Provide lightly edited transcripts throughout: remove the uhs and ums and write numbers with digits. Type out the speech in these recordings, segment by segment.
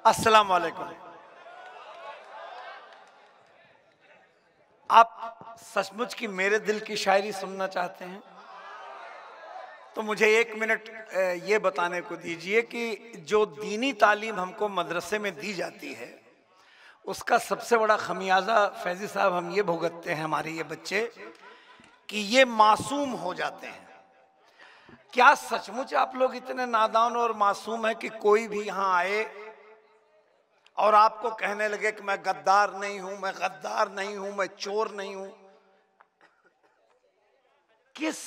अस्सलाम वालेकुम। आप सचमुच की मेरे दिल की शायरी सुनना चाहते हैं तो मुझे 1 मिनट ये बताने को दीजिए कि जो दीनी तालीम हमको मदरसे में दी जाती है उसका सबसे बड़ा खमियाजा फैजी साहब हम ये भुगतते हैं, हमारे ये बच्चे, कि ये मासूम हो जाते हैं। क्या सचमुच आप लोग इतने नादान और मासूम हैं कि कोई भी यहाँ आए और आपको कहने लगे कि मैं गद्दार नहीं हूं, मैं गद्दार नहीं हूं, मैं चोर नहीं हूं? किस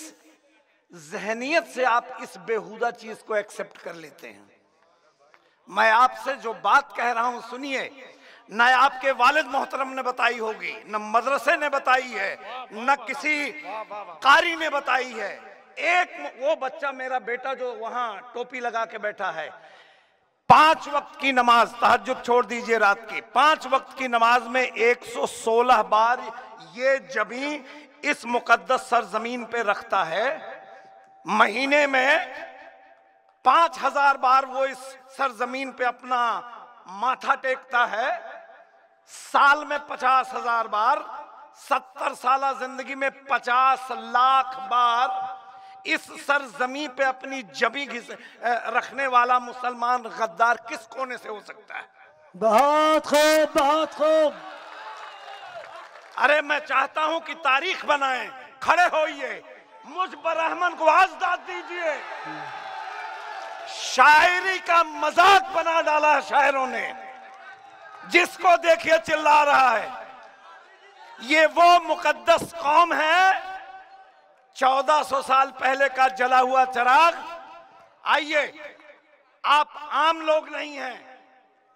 जहनियत से आप इस बेहुदा चीज को एक्सेप्ट कर लेते हैं? मैं आपसे जो बात कह रहा हूं सुनिए, न आपके वालिद मोहतरम ने बताई होगी, न मदरसे ने बताई है, न किसी कारी ने बताई है। एक वो बच्चा, मेरा बेटा जो वहां टोपी लगा के बैठा है, 5 वक्त की नमाज, तहज्जुद छोड़ दीजिए रात की, 5 वक्त की नमाज में 116 बार ये जबी इस मुकद्दस सरजमीन पे रखता है। महीने में 5000 बार वो इस सरजमीन पे अपना माथा टेकता है। साल में 50,000 बार, 70 साल जिंदगी में 50 लाख बार इस सरजमीन पे अपनी जबी रखने वाला मुसलमान गद्दार किस कोने से हो सकता है? बहुत खूब, बहुत खूब। अरे मैं चाहता हूं कि तारीख बनाएं, खड़े होइए, मुझ पर रहमान को आज़ाद दीजिए। शायरी का मजाक बना डाला है शायरों ने, जिसको देखिए चिल्ला रहा है। ये वो मुकद्दस कौम है, 1400 साल पहले का जला हुआ चिराग। आइए, आप आम लोग नहीं हैं,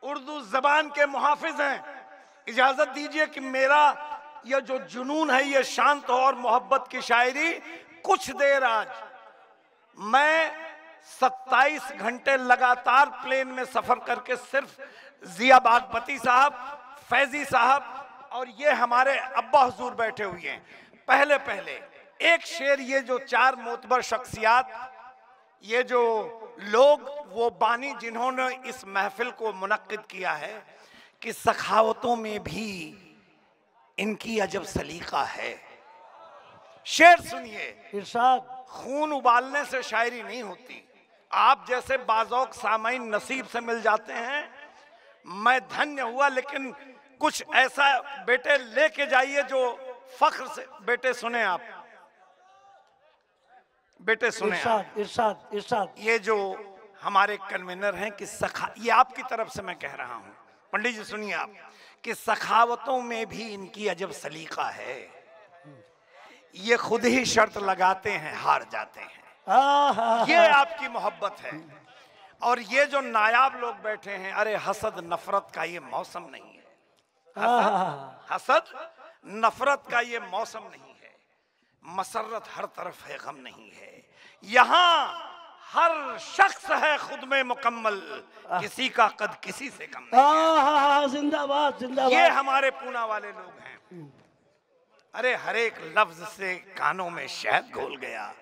उर्दू जबान के मुहाफिज हैं। इजाजत दीजिए कि मेरा यह जो जुनून है ये शांत हो और मोहब्बत की शायरी कुछ देर आज मैं 27 घंटे लगातार प्लेन में सफर करके सिर्फ जिया बागपती साहब, फैजी साहब और ये हमारे अब्बा हुजूर बैठे हुए हैं। पहले पहले एक शेर, ये जो 4 मोतबर शख्सियात, ये जो लोग, वो बानी जिन्होंने इस महफिल को मुनक्किद किया है, कि सखावतों में भी इनकी अजब सलीका है। शेर सुनिए। इरशाद। खून उबालने से शायरी नहीं होती। आप जैसे बाज़ौक सामाइन नसीब से मिल जाते हैं, मैं धन्य हुआ। लेकिन कुछ ऐसा बेटे लेके जाइए जो फख्र से, बेटे सुने आप, बेटे सुने इरशाद, आप। इरशाद, इरशाद। ये जो हमारे कन्वीनर हैं कि ये आपकी तरफ से मैं कह रहा हूं, पंडित जी सुनिए आप, कि सखावतों में भी इनकी अजब सलीका है। ये खुद ही शर्त लगाते हैं, हार जाते हैं। ये आपकी मोहब्बत है। और ये जो नायाब लोग बैठे हैं, अरे हसद नफरत का ये मौसम नहीं है। हसद नफरत का ये मौसम नहीं है। मसरत हर तरफ है, गम नहीं है। यहाँ हर शख्स है खुद में मुकम्मल, किसी का कद किसी से कम नहीं है। जिंदाबाद, जिंदाबाद। ये हमारे पूना वाले लोग हैं। अरे हर एक लफ्ज से कानों में शहद घोल गया।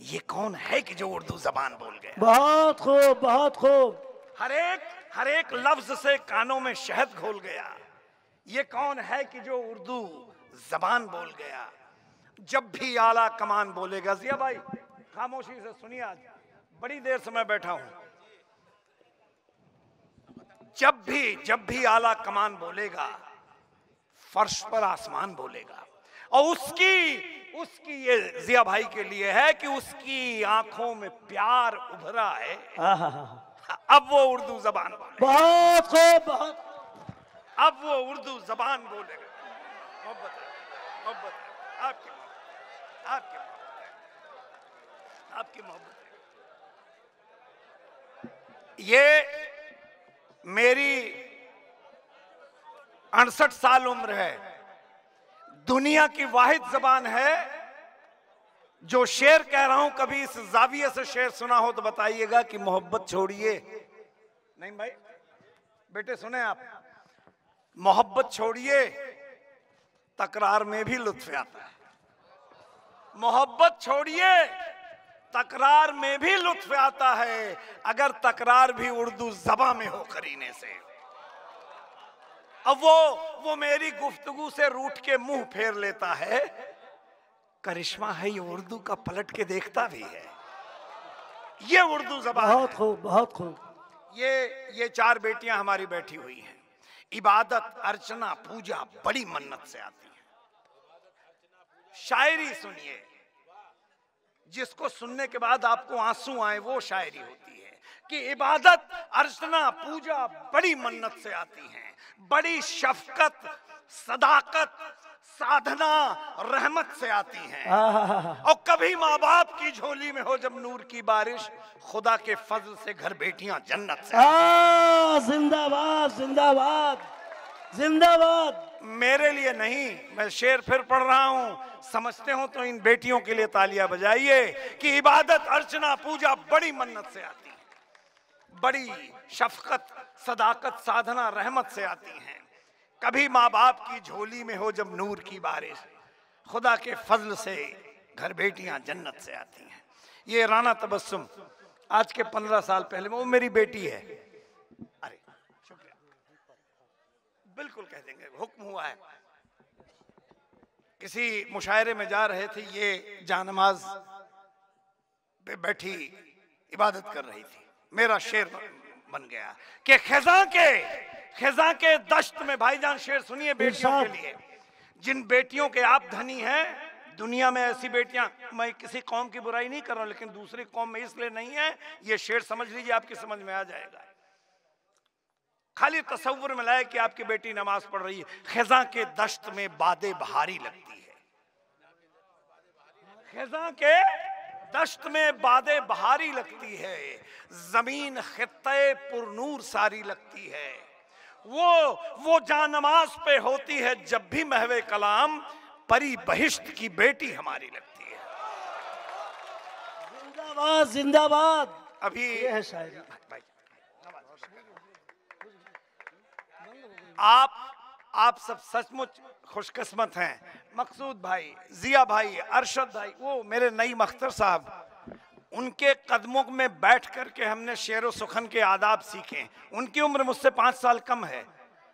ये कौन है कि जो उर्दू जबान बोल गया? बहुत खूब, बहुत खूब। हर एक लफ्ज से कानों में शहद घोल गया। ये कौन है कि जो उर्दू जबान बोल गया? जब भी आला कमान बोलेगा, जिया भाई खामोशी से सुनिए, आज बड़ी देर से मैं बैठा हूं। जब भी आला कमान बोलेगा, फर्श पर आसमान बोलेगा। और उसकी ये जिया भाई के लिए है कि उसकी आंखों में प्यार उभरा है। अब वो उर्दू जबान बोलेगा। बहुत खूब, बहुत। अब वो उर्दू जबान बोलेगा। मोहब्बत है, मोहब्बत है, आपकी मोहब्बत, आपकी मोहब्बत, आपकी मोहब्बत है। ये मेरी 68 साल उम्र है। दुनिया की वाहिद जबान है। जो शेर कह रहा हूं, कभी इस जाविये से शेर सुना हो तो बताइएगा कि मोहब्बत छोड़िए। नहीं भाई, बेटे सुने आप, मोहब्बत छोड़िए, तकरार में भी लुत्फ आता है। मोहब्बत छोड़िए, तकरार में भी लुत्फ आता है अगर तकरार भी उर्दू ज़बान में हो करीने से। अब वो मेरी गुफ्तगू से रूठ के मुंह फेर लेता है, करिश्मा है ये उर्दू का, पलट के देखता भी है। ये उर्दू ज़बान बहुत है। खूब, बहुत खूब। ये 4 बेटियां हमारी बैठी हुई हैं। इबादत, अर्चना, पूजा बड़ी मन्नत से आती है। शायरी सुनिए, जिसको सुनने के बाद आपको आंसू आए, वो शायरी होती है कि इबादत, अर्चना, पूजा बड़ी मन्नत से आती हैं, बड़ी शफकत, सदाकत, साधना, रहमत से आती हैं। और कभी माँ बाप की झोली में हो जब नूर की बारिश, खुदा के फजल से घर बेटियां जन्नत से। जिंदाबाद, जिंदाबाद, जिंदाबाद। मेरे लिए नहीं, मैं शेर फिर पढ़ रहा हूं, समझते हो तो इन बेटियों के लिए तालियां बजाइए कि इबादत, अर्चना, पूजा बड़ी मन्नत से आती है, बड़ी शफकत, सदाकत, साधना, रहमत से आती हैं। कभी माँ बाप की झोली में हो जब नूर की बारिश, खुदा के फजल से घर बेटियां जन्नत से आती हैं। ये राना तबस्सुम आज के 15 साल पहले, वो मेरी बेटी है। अरे शुक्रिया, बिल्कुल कह देंगे, हुक्म हुआ है। किसी मुशायरे में जा रहे थे, ये जानमाज पे बैठी इबादत कर रही थी। मेरा शेर बन गया कि खिजा के दश्त में, भाईजान शेर सुनिए बेटियों के लिए, जिन बेटियों के आप धनी हैं, दुनिया में ऐसी बेटियां, मैं किसी कौम की बुराई नहीं कर रहा हूं, लेकिन दूसरी कौम में इसलिए नहीं है, ये शेर समझ लीजिए, आपकी समझ में आ जाएगा। खाली तसव्वुर में लाए कि आपकी बेटी नमाज पढ़ रही है। खिजा के दश्त में बादे बहारी लगती है, खिजा के दश्त में बादे बहारी लगती है, जमीन खित्ते पुरनूर सारी लगती है। वो जानमाज पे होती है जब भी महवे कलाम, परी बहिश्त की बेटी हमारी लगती है। जिंदाबाद, जिंदाबाद। अभी ये है शायरी। आप सब सचमुच खुशकिस्मत हैं। मकसूद भाई, जिया भाई, अरशद भाई, वो मेरे नई मख्तर साहब, उनके कदमों में बैठ कर के हमने शेर सुखन के आदाब सीखे। उनकी उम्र मुझसे 5 साल कम है,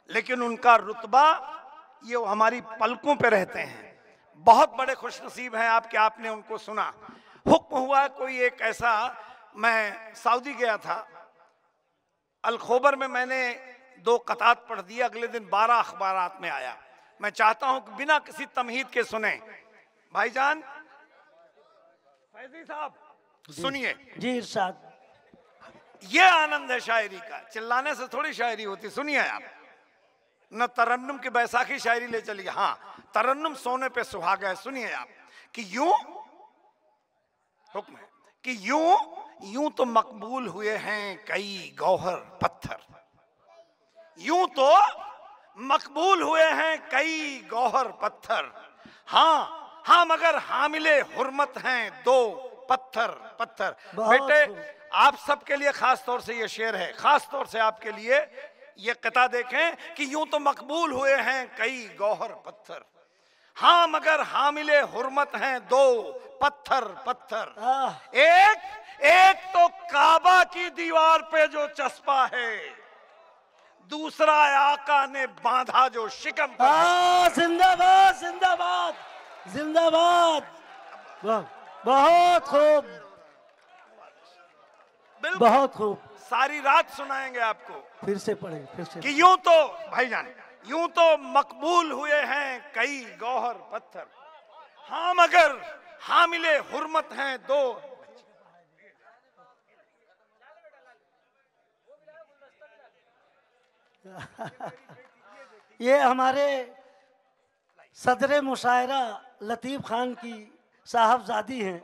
लेकिन उनका रुतबा ये हमारी पलकों पे रहते हैं। बहुत बड़े खुशनसीब हैं आप कि आपने उनको सुना। हुक्म हुआ कोई एक ऐसा, मैं सऊदी गया था, अल खोबर में मैंने 2 कतात पढ़ दिए, अगले दिन 12 अखबारात में आया। मैं चाहता हूं कि बिना किसी तमहीद के सुने। भाईजान फैजी साहब सुनिए जी, इरशाद। ये आनंद है शायरी का, चिल्लाने से थोड़ी शायरी होती। सुनिए आप, न तरन्नुम की बैसाखी शायरी ले चलिए, हाँ तरन्नुम सोने पे सुहागा है। सुनिए आप कि यूं हुक्म है कि यूं तो मकबूल हुए हैं कई गौहर पत्थर, यूं तो मकबूल हुए हैं कई गौहर पत्थर, हाँ मगर हामिले हुर्मत हैं 2 पत्थर। बेटे आप सबके लिए खास तौर से ये शेर है, खास तौर से आपके लिए ये कता देखें कि यूं तो मकबूल हुए हैं कई गौहर पत्थर, हाँ मगर हामिले हुर्मत हैं 2 पत्थर। एक तो काबा की दीवार पे जो चस्पा है, दूसरा आका ने बांधा जो शिकम पर। जिंदाबाद, जिंदाबाद, जिंदाबाद। बहुत खूब, बहुत खूब। सारी रात सुनाएंगे आपको। फिर से पढ़ेंगे, फिर से। कि यूं तो भाईजान, यूं तो मकबूल हुए हैं कई गौहर पत्थर, हाँ मगर हामिले हुर्मत हैं 2। ये हमारे सदर मुशायरा लतीफ खान की साहबजादी हैं।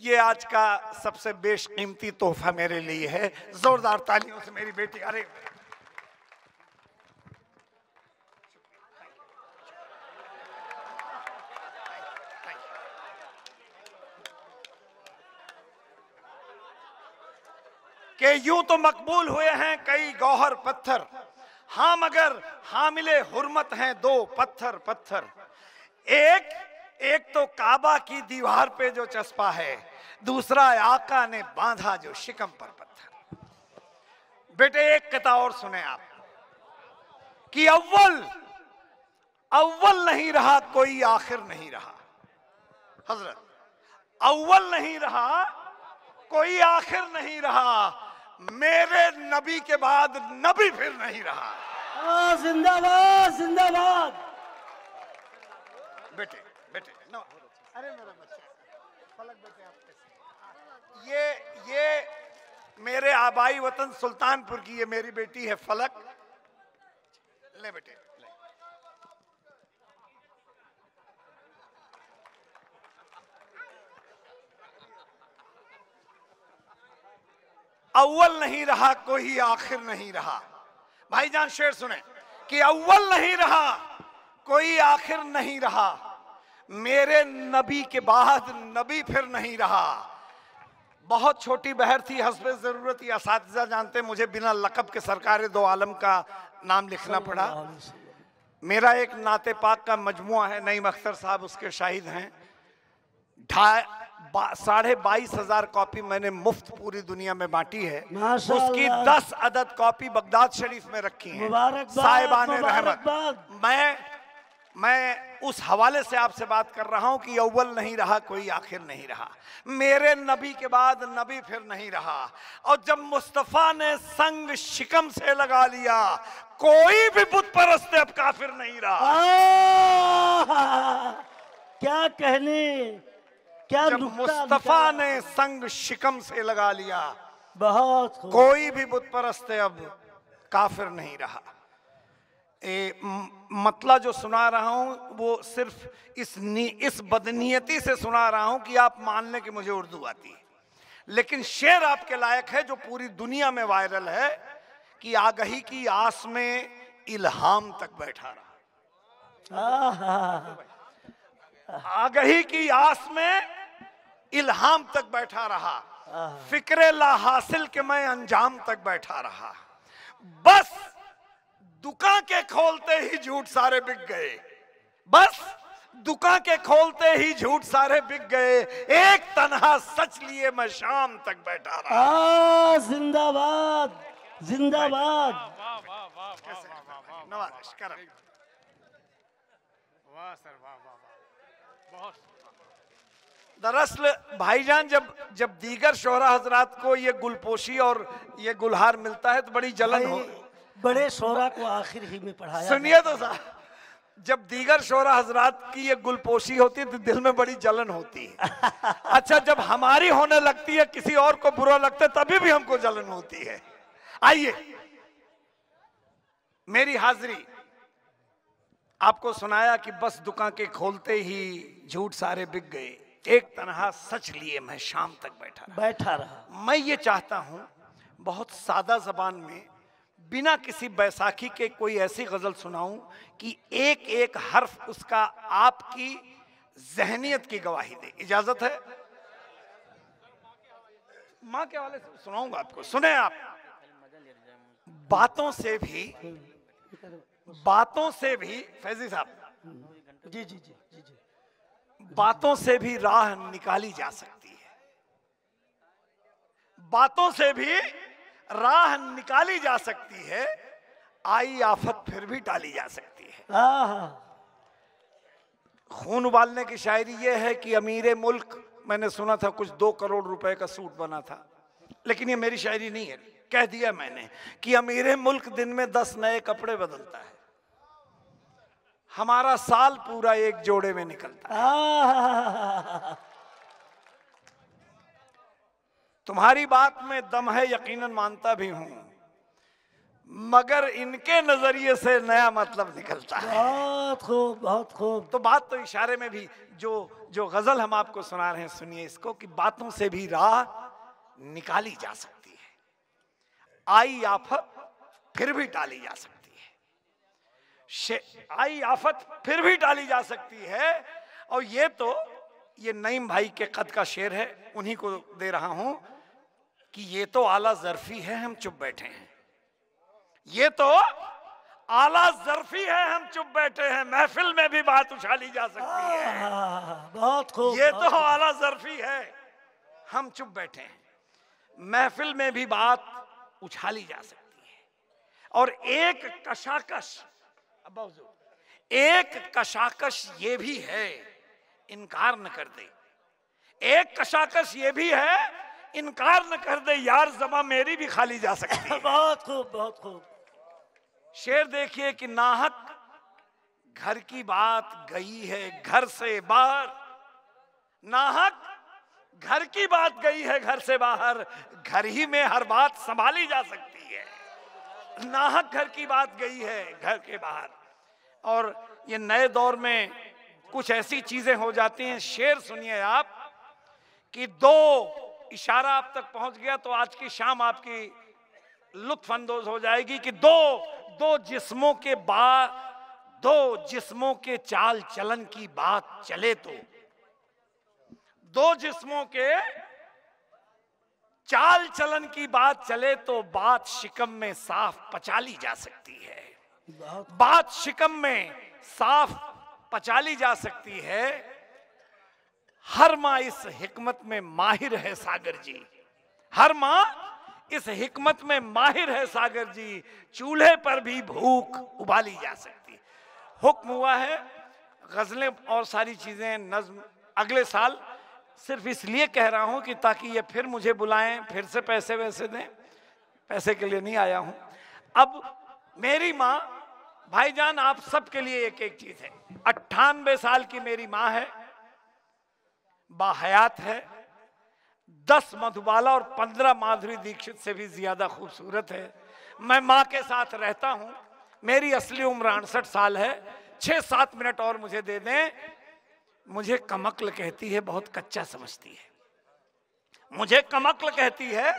ये आज का सबसे बेशकीमती तोहफा मेरे लिए है। जोरदार तालियों से मेरी बेटी। अरे कि यूं तो मकबूल हुए हैं कई गौहर पत्थर, हाँ मगर हामिले हुर्मत हैं दो पत्थर पत्थर। एक तो काबा की दीवार पे जो चस्पा है, दूसरा आका ने बांधा जो शिकम पर पत्थर। बेटे एक कथा और सुने आप कि अव्वल नहीं रहा कोई आखिर नहीं रहा। हजरत, अव्वल नहीं रहा कोई आखिर नहीं रहा, मेरे नबी के बाद नबी फिर नहीं रहा। जिंदाबाद जिंदाबाद। बेटे बेटे नो, अरे मेरा बच्चा फलक बेटे, आप ये मेरे आबाई वतन सुल्तानपुर की ये मेरी बेटी है फलक। ले बेटे ले। अव्वल नहीं रहा कोई आखिर नहीं रहा। भाईजान शेर सुने कि अव्वल नहीं रहा कोई आखिर नहीं रहा, मेरे नबी के बाद नबी फिर नहीं रहा। बहुत छोटी बहर थी, हस्बे जरूरत ये असातिज़ा जानते, मुझे बिना लक़ब के सरकार दो आलम का नाम लिखना पड़ा। मेरा एक नाते पाक का मजमुआ है, नईम अख्तर साहब उसके शाहिद हैं। 22,500 कॉपी मैंने मुफ्त पूरी दुनिया में बांटी है। उसकी 10 अदद कॉपी बगदाद शरीफ में रखी हैं साहिबान रहमत। मैं उस हवाले से आपसे बात कर रहा हूं कि अव्वल नहीं रहा कोई आखिर नहीं रहा, मेरे नबी के बाद नबी फिर नहीं रहा। और जब मुस्तफा ने संग शिकम से लगा लिया, कोई भी बुत परस्त अब काफिर नहीं रहा। क्या कहने, क्या जब मुस्तफा ने संग शिकम से लगा लिया, बहुत कोई भी बुत परस्त अब काफिर नहीं रहा। मतला जो सुना रहा हूं वो सिर्फ इस बदनीयती से सुना रहा हूं कि आप मान लें कि मुझे उर्दू आती है, लेकिन शेर आपके लायक है जो पूरी दुनिया में वायरल है कि आगही की आस में इल्हाम तक बैठा रहा। आगही की आस में इल्हाम तक बैठा रहा, फिक्रे ला हासिल के मैं अंजाम तक बैठा रहा। बस दुकान के खोलते ही झूठ सारे बिक गए, बस दुकान के खोलते ही झूठ सारे बिक गए, एक तन्हा सच लिए मैं शाम तक बैठा रहा। जिंदाबाद जिंदाबाद। नवाज़िश करम। वाह सर वाह वाह वाह। बहुत दरअसल भाईजान जब दीगर शोहरा हजरात को ये गुलपोशी और ये गुलहार मिलता है तो बड़ी जलन हो। बड़े शोहरा को आखिर ही में पढ़ाया। सुनिए तो साहब, जब दीगर शोहरा हजरात की ये गुलपोशी होती है तो दिल में बड़ी जलन होती है। अच्छा, जब हमारी होने लगती है, किसी और को बुरा लगता है, तभी भी हमको जलन होती है। आइए, मेरी हाजिरी आपको सुनाया कि बस दुकान के खोलते ही झूठ सारे बिक गए, एक तन्हा सच लिए मैं शाम तक बैठा रहा। मैं ये चाहता हूं बहुत सादा जबान में, बिना किसी बैसाखी के कोई ऐसी गजल सुनाऊं कि एक एक हर्फ उसका आपकी जहनियत की गवाही दे। इजाजत है? माँ के हवाले से सुनाऊंगा आपको, सुने आप। बातों से भी फैजी साहब जी जी जी जी जी, बातों से भी राह निकाली जा सकती है, बातों से भी राह निकाली जा सकती है, आई आफत फिर भी टाली जा सकती है। खून उबालने की शायरी ये है कि अमीरे मुल्क, मैंने सुना था कुछ 2 करोड़ रुपए का सूट बना था, लेकिन ये मेरी शायरी नहीं है, कह दिया मैंने कि अमीरे मुल्क दिन में 10 नए कपड़े बदलता है, हमारा साल पूरा एक जोड़े में निकलता है। तुम्हारी बात में दम है यकीनन मानता भी हूं, मगर इनके नजरिए से नया मतलब निकलता है। बहुत खूब बहुत खूब। तो बात तो इशारे में भी जो गजल हम आपको सुना रहे हैं, सुनिए इसको कि बातों से भी राह निकाली जा सकती है, आई आफत फिर भी टाली जा सकती है, आई आफत फिर भी टाली जा सकती है। और ये नईम भाई के कद का शेर है, उन्हीं को दे रहा हूं कि ये तो आला ज़र्फी है, हम चुप बैठे हैं। ये तो आला ज़र्फी है, हम चुप बैठे हैं। महफिल में भी बात उछाली जा सकती है। बहुत खूब। ये तो आला ज़र्फी है, हम चुप बैठे हैं। महफिल में भी बात उछाली जा सकती है। और एक कशाकश, एक कशाकश ये भी है, इनकार न कर दे। एक कशाकश ये भी है, इनकार न कर दे, यार ज़बां मेरी भी खाली जा सकती है। बहुत खूब, बहुत खूब। शेर देखिए कि नाहक घर की बात गई है घर से बाहर। नाहक घर की बात गई है घर से बाहर, घर ही में हर बात संभाली जा सकती है। नाहक घर की बात गई है घर के बाहर। और ये नए दौर में कुछ ऐसी चीजें हो जाती हैं। शेर सुनिए आप कि दो इशारा आप तक पहुंच गया तो आज की शाम आपकी लुत्फ अंदोज हो जाएगी कि दो जिस्मों के चाल चलन की बात चले तो, दो जिस्मों के चाल चलन की बात चले तो बात शिकम में साफ पचा ली जा सकती है। बात शिकम में साफ पचा ली जा सकती है। हर माँ इस हिकमत में माहिर है सागर जी, हर माँ इस हिकमत में माहिर है सागर जी। चूल्हे पर भी भूख उबाली जा सकती। हुक्म हुआ है गजलें और सारी चीजें नज्म अगले साल सिर्फ इसलिए कह रहा हूं कि ताकि ये फिर मुझे बुलाएं, फिर से पैसे वैसे दें। पैसे के लिए नहीं आया हूं। अब मेरी माँ, भाईजान आप सबके लिए एक एक चीज है। 98 साल की मेरी माँ है, बाहयात है, 10 मधुबाला और 15 माधुरी दीक्षित से भी ज्यादा खूबसूरत है। मैं माँ के साथ रहता हूं। मेरी असली उम्र 68 साल है। 6-7 मिनट और मुझे दे दें। मुझे कमक्ल कहती है, बहुत कच्चा समझती है। मुझे कमक्ल कहती है,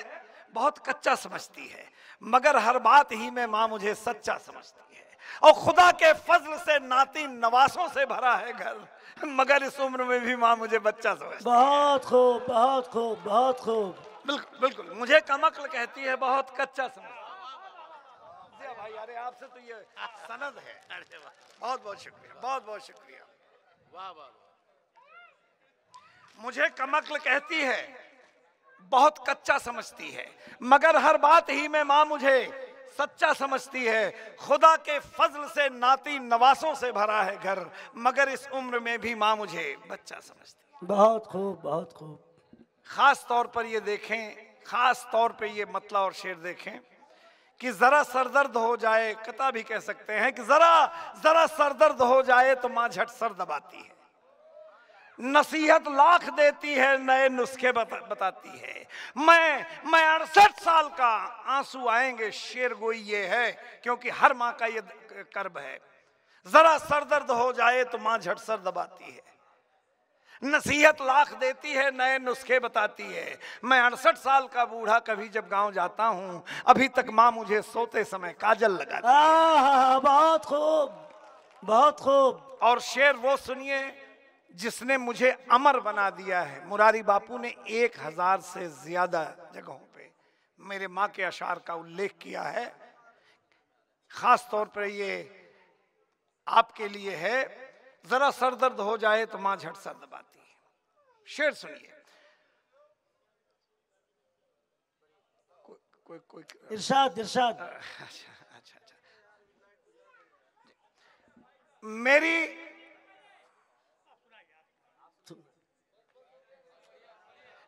बहुत कच्चा समझती है, मगर हर बात ही में माँ मुझे सच्चा समझती है। और खुदा के फजल से नाती नवासों से भरा है घर, मगर इस उम्र में भी माँ मुझे बच्चा समझती है। बहुत खूब, बहुत खूब, बहुत खूब। बिल्कुल बिल्कुल, मुझे कमक्ल कहती है, बहुत कच्चा समझती है। भाई अरे आपसे तो ये सनद है। बहुत बहुत शुक्रिया, बहुत बहुत शुक्रिया। वाह वाह। मुझे कमक्ल कहती है, बहुत कच्चा समझती है, मगर हर बात ही में माँ मुझे सच्चा समझती है। खुदा के फजल से नाती नवासों से भरा है घर, मगर इस उम्र में भी माँ मुझे बच्चा समझती है। बहुत खूब, बहुत खूब। खास तौर पर ये देखें, खास तौर पे ये मतला और शेर देखें कि जरा सरदर्द हो जाए, कता भी कह सकते हैं कि जरा सरदर्द हो जाए तो माँ झट सर दबाती है। नसीहत लाख देती है, नए नुस्खे बताती है। मैं 68 साल का, आंसू आएंगे शेर गोई ये है, क्योंकि हर माँ का ये कर्ब है। जरा सरदर्द हो जाए तो माँ झट सर दबाती है। नसीहत लाख देती है, नए नुस्खे बताती है। मैं 68 साल का बूढ़ा कभी जब गांव जाता हूं, अभी तक माँ मुझे सोते समय काजल लगाती है। बहुत खूब, बहुत खूब। और शेर वो सुनिए जिसने मुझे अमर बना दिया है। मुरारी बापू ने 1000 से ज्यादा जगहों पे मेरे माँ के अशार का उल्लेख किया है। खास तौर पर ये आपके लिए है, जरा सरदर्द हो जाए तो माँ झट सर दबाती है। शेर सुनिए। कोई इरशाद, इरशाद। अच्छा। मेरी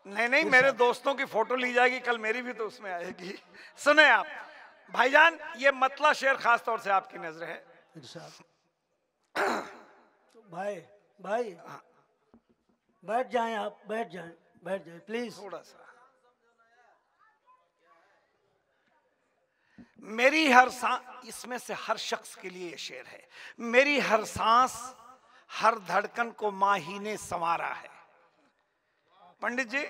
नहीं, मेरे दोस्तों की फोटो ली जाएगी कल, मेरी भी तो उसमें आएगी। सुने आप भाईजान, ये मतला शेर खास तौर से आपकी नजर है। भाई बैठ जाएं, आप बैठ जाएं प्लीज। थोड़ा सा मेरी हर सांस, इसमें से हर शख्स के लिए ये शेर है। मेरी हर सांस हर धड़कन को माँ ही ने संवारा है। पंडित जी,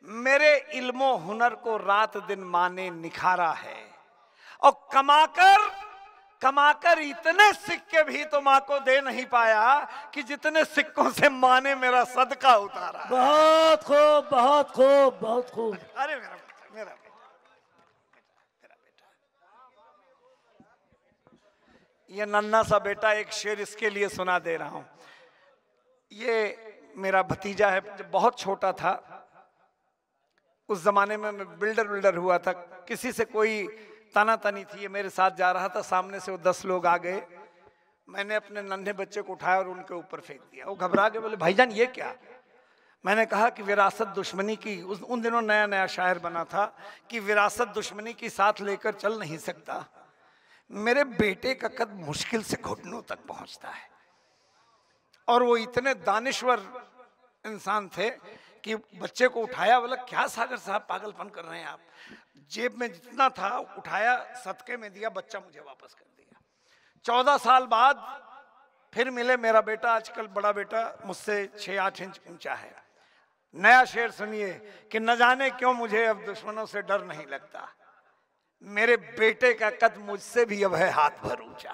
मेरे इल्मो हुनर को रात दिन माँ ने निखारा है। और कमाकर इतने सिक्के भी तो माँ को दे नहीं पाया कि जितने सिक्कों से माँ ने मेरा सदका उतारा। बहुत खूब, बहुत खूब, बहुत खूब। अरे मेरा मेरा बेटा, मेरा बेटा, ये नन्हा सा बेटा, एक शेर इसके लिए सुना दे रहा हूं। ये मेरा भतीजा है, जब बहुत छोटा था, उस जमाने में मैं बिल्डर हुआ था, किसी से कोई तना तनी थी, ये मेरे साथ जा रहा था, सामने से वो 10 लोग आ गए, मैंने अपने नन्हे बच्चे को उठाया और उनके ऊपर फेंक दिया। वो घबरा के बोले भाईजान ये क्या? मैंने कहा कि विरासत दुश्मनी की, उन दिनों नया नया शायर बना था कि विरासत दुश्मनी की साथ लेकर चल नहीं सकता। मेरे बेटे का कद मुश्किल से घुटनों तक पहुंचता है, और वो इतने दानिश्वर इंसान थे कि बच्चे को उठाया, बोला क्या सागर साहब पागलपन कर रहे हैं आप? जेब में जितना था उठाया, सदके में दिया, बच्चा मुझे वापस कर दिया। 14 साल बाद फिर मिले, मेरा बेटा आजकल बड़ा बेटा मुझसे 6-8 इंच ऊंचा है। नया शेर सुनिए कि न जाने क्यों मुझे अब दुश्मनों से डर नहीं लगता, मेरे बेटे का कद मुझसे भी अब है हाथ भर ऊंचा।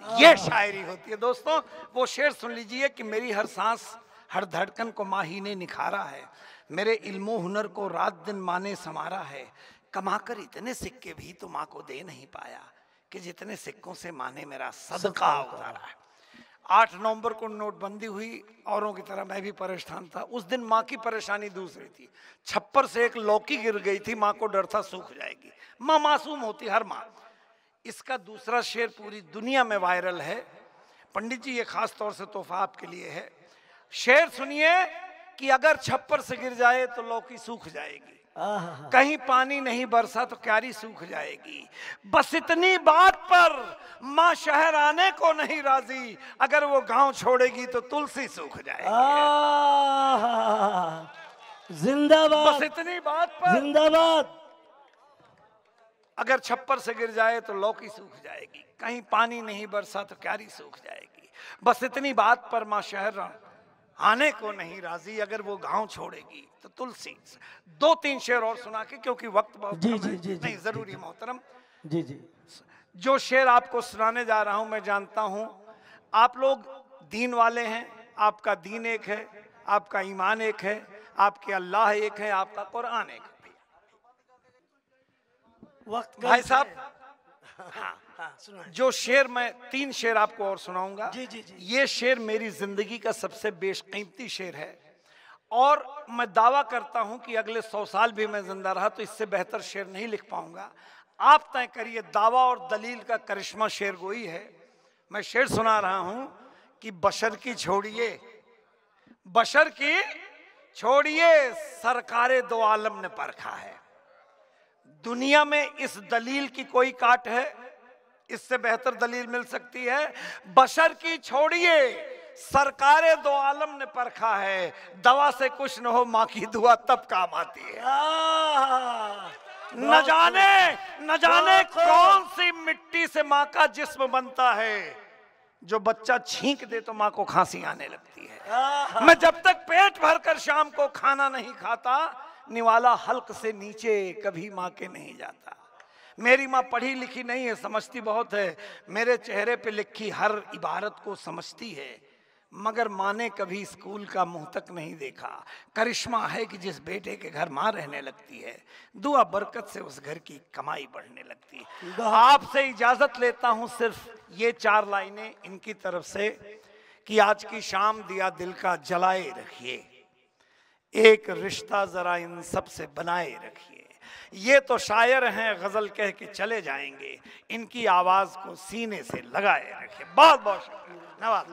तो ये शायरी होती है दोस्तों। वो शेर सुन लीजिए कि मेरी हर सांस हर धड़कन को माही ने निखारा है, मेरे इल्मो हुनर को रात दिन माँ ने संवारा है, कमाकर इतने सिक्के भी तो माँ को दे नहीं पाया कि जितने सिक्कों से माँ ने मेरा सदका उतारा है। 8 नवंबर को नोटबंदी हुई, औरों की तरह मैं भी परेशान था। उस दिन माँ की परेशानी दूसरी थी, छप्पर से एक लौकी गिर गई थी, माँ को डर था सूख जाएगी। माँ मासूम होती हर माँ। इसका दूसरा शेर पूरी दुनिया में वायरल है। पंडित जी ये खास तौर से तोहफा आपके लिए है। शेर सुनिए कि अगर छप्पर से गिर जाए तो लौकी सूख जाएगी, कहीं पानी नहीं बरसा तो क्यारी सूख जाएगी, बस इतनी बात पर माँ शहर आने को नहीं राजी, अगर वो गांव छोड़ेगी तो तुलसी सूख जाएगी। जिंदाबाद, बस इतनी बात पर, जिंदाबाद। अगर छप्पर से गिर जाए तो लौकी सूख जाएगी, कहीं पानी नहीं बरसा तो क्यारी सूख जाएगी, बस इतनी बात पर माँ शहर आने को नहीं राजी, अगर वो गांव छोड़ेगी तो तुलसी। 2-3 शेर और सुना के, क्योंकि वक्त बहुत जी, कम जी, है, जी, नहीं जी, जरूरी जी, मोहतरम। जी जी। जो शेर आपको सुनाने जा रहा हूं, मैं जानता हूं आप लोग दीन वाले हैं, आपका दीन एक है, आपका ईमान एक है, आपके अल्लाह एक है, आपका कुरान एक है। वक्त भाई साहब, हाँ, सुनाइए। जो शेर मैं 3 शेर आपको और सुनाऊंगा। जी, जी, जी। ये शेर मेरी जिंदगी का सबसे बेशकीमती शेर है, और मैं दावा करता हूं कि अगले 100 साल भी मैं जिंदा रहा तो इससे बेहतर शेर नहीं लिख पाऊंगा। आप तय करिए, दावा और दलील का करिश्मा शेर गोई है। मैं शेर सुना रहा हूं कि बशर की छोड़िए, बशर की छोड़िए, सरकारे दो आलम ने परखा है। दुनिया में इस दलील की कोई काट है? इससे बेहतर दलील मिल सकती है? बशर की छोड़िए, सरकारे दो आलम ने परखा है, दवा से कुछ न हो माँ की दुआ तब काम आती है। न जाने कौन सी मिट्टी से माँ का जिस्म बनता है, जो बच्चा छींक दे तो माँ को खांसी आने लगती है। मैं जब तक पेट भरकर शाम को खाना नहीं खाता, निवाला हल्क से नीचे कभी माँ के नहीं जाता। मेरी माँ पढ़ी लिखी नहीं है, समझती बहुत है, मेरे चेहरे पे लिखी हर इबारत को समझती है, मगर माँ ने कभी स्कूल का मुंह तक नहीं देखा। करिश्मा है कि जिस बेटे के घर माँ रहने लगती है, दुआ बरकत से उस घर की कमाई बढ़ने लगती है। आपसे इजाजत लेता हूँ सिर्फ ये 4 लाइनें इनकी तरफ से कि आज की शाम दिया दिल का जलाए रखिए, एक रिश्ता जरा इन सब से बनाए रखिए। ये तो शायर हैं, गजल कह के चले जाएंगे, इनकी आवाज को सीने से लगाए रखिए। बहुत बहुत शुक्रिया। नवाज।